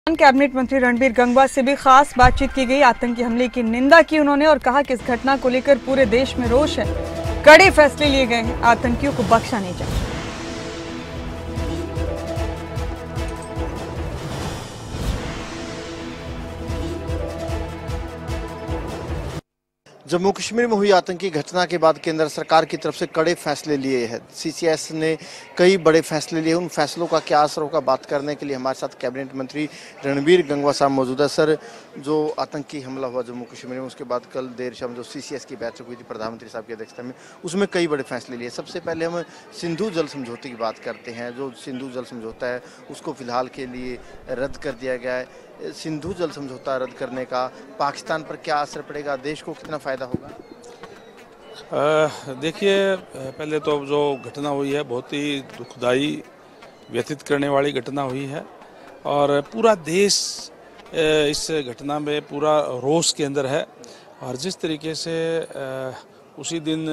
Cabinet मंत्री रणबीर गंगवा से भी खास बातचीत की गई। आतंकी हमले की निंदा की उन्होंने और कहा कि इस घटना को लेकर पूरे देश में रोष है, कड़े फैसले लिए गए हैं, आतंकियों को बख्शा नहीं जाएगा। जम्मू कश्मीर में हुई आतंकी घटना के बाद केंद्र सरकार की तरफ से कड़े फैसले लिए हैं। सीसीएस ने कई बड़े फैसले लिए। उन फैसलों का क्या असर होगा, बात करने के लिए हमारे साथ कैबिनेट मंत्री रणबीर गंगवा साहब मौजूद है। सर, जो आतंकी हमला हुआ जम्मू कश्मीर में, उसके बाद कल देर शाम जो सीसीएस की बैठक हुई थी प्रधानमंत्री साहब की अध्यक्षता में, उसमें कई बड़े फैसले लिए। सबसे पहले हम सिंधु जल समझौते की बात करते हैं। जो सिंधु जल समझौता है उसको फिलहाल के लिए रद्द कर दिया गया है। सिंधु जल समझौता रद्द करने का पाकिस्तान पर क्या असर पड़ेगा, देश को कितना फायदा होगा? देखिए, पहले तो जो घटना हुई है बहुत ही दुखदाई, व्यथित करने वाली घटना हुई है और पूरा देश इस घटना में पूरा रोष के अंदर है। और जिस तरीके से उसी दिन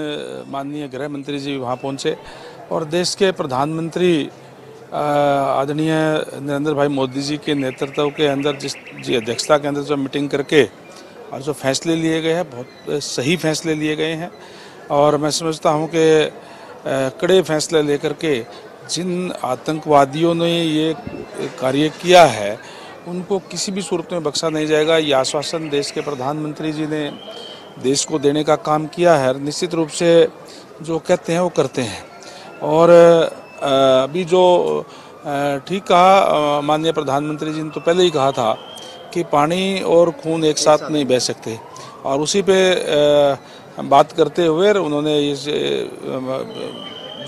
माननीय गृह मंत्री जी वहाँ पहुँचे और देश के प्रधानमंत्री आदरणीय नरेंद्र भाई मोदी जी के नेतृत्व के अंदर जी अध्यक्षता के अंदर जो मीटिंग करके और जो फैसले लिए गए हैं, बहुत सही फैसले लिए गए हैं। और मैं समझता हूं कि कड़े फैसले लेकर के जिन आतंकवादियों ने ये कार्य किया है उनको किसी भी सूरत में बख्शा नहीं जाएगा। ये आश्वासन देश के प्रधानमंत्री जी ने देश को देने का काम किया है। निश्चित रूप से जो कहते हैं वो करते हैं। और अभी जो ठीक कहा माननीय प्रधानमंत्री जी ने तो पहले ही कहा था कि पानी और खून एक साथ नहीं बह सकते, और उसी पे बात करते हुए उन्होंने इस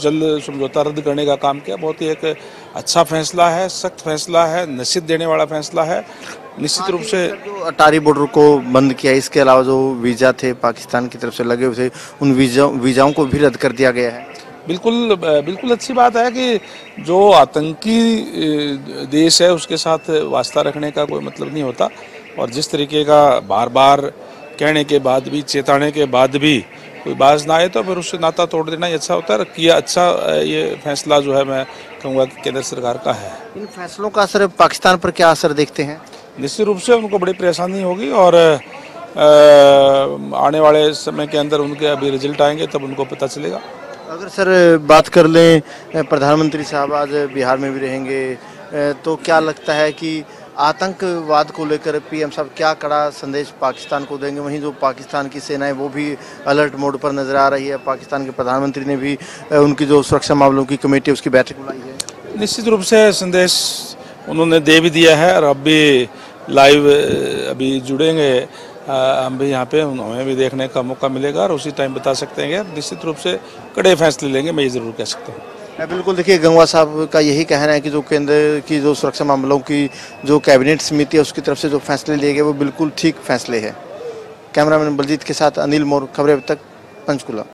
जल समझौता रद्द करने का काम किया। बहुत ही एक अच्छा फैसला है, सख्त फैसला है, नसीहत देने वाला फैसला है। निश्चित रूप से जो अटारी बॉर्डर को बंद किया, इसके अलावा जो वीज़ा थे पाकिस्तान की तरफ से लगे हुए थे, उन वीज़ाओं को भी रद्द कर दिया गया है। बिल्कुल अच्छी बात है कि जो आतंकी देश है उसके साथ वास्ता रखने का कोई मतलब नहीं होता। और जिस तरीके का बार बार कहने के बाद भी, चेताने के बाद भी कोई बाज ना आए तो फिर उससे नाता तोड़ देना ही अच्छा होता है। किया अच्छा ये फैसला जो है मैं कहूँगा कि केंद्र सरकार का है। इन फैसलों का असर पाकिस्तान पर क्या असर देखते हैं? निश्चित रूप से उनको बड़ी परेशानी होगी और आने वाले समय के अंदर उनके अभी रिजल्ट आएंगे तब उनको पता चलेगा। अगर सर बात कर लें, प्रधानमंत्री साहब आज बिहार में भी रहेंगे, तो क्या लगता है कि आतंकवाद को लेकर पीएम साहब क्या कड़ा संदेश पाकिस्तान को देंगे? वहीं जो पाकिस्तान की सेना है वो भी अलर्ट मोड पर नजर आ रही है। पाकिस्तान के प्रधानमंत्री ने भी उनकी जो सुरक्षा मामलों की कमेटी उसकी बैठक बुलाई है। निश्चित रूप से संदेश उन्होंने दे भी दिया है और अब भी लाइव अभी जुड़ेंगे हम भी यहाँ पे, हमें भी देखने का मौका मिलेगा और उसी टाइम बता सकते हैं कि निश्चित रूप से कड़े फैसले लेंगे, मैं ये जरूर कह सकता हूँ। बिल्कुल, देखिए गंगवा साहब का यही कहना है कि जो केंद्र की जो सुरक्षा मामलों की जो कैबिनेट समिति है उसकी तरफ से जो फैसले लिए गए वो बिल्कुल ठीक फैसले हैं। कैमरामैन बलजीत के साथ अनिल मोर, खबरें अब तक, पंचकुला।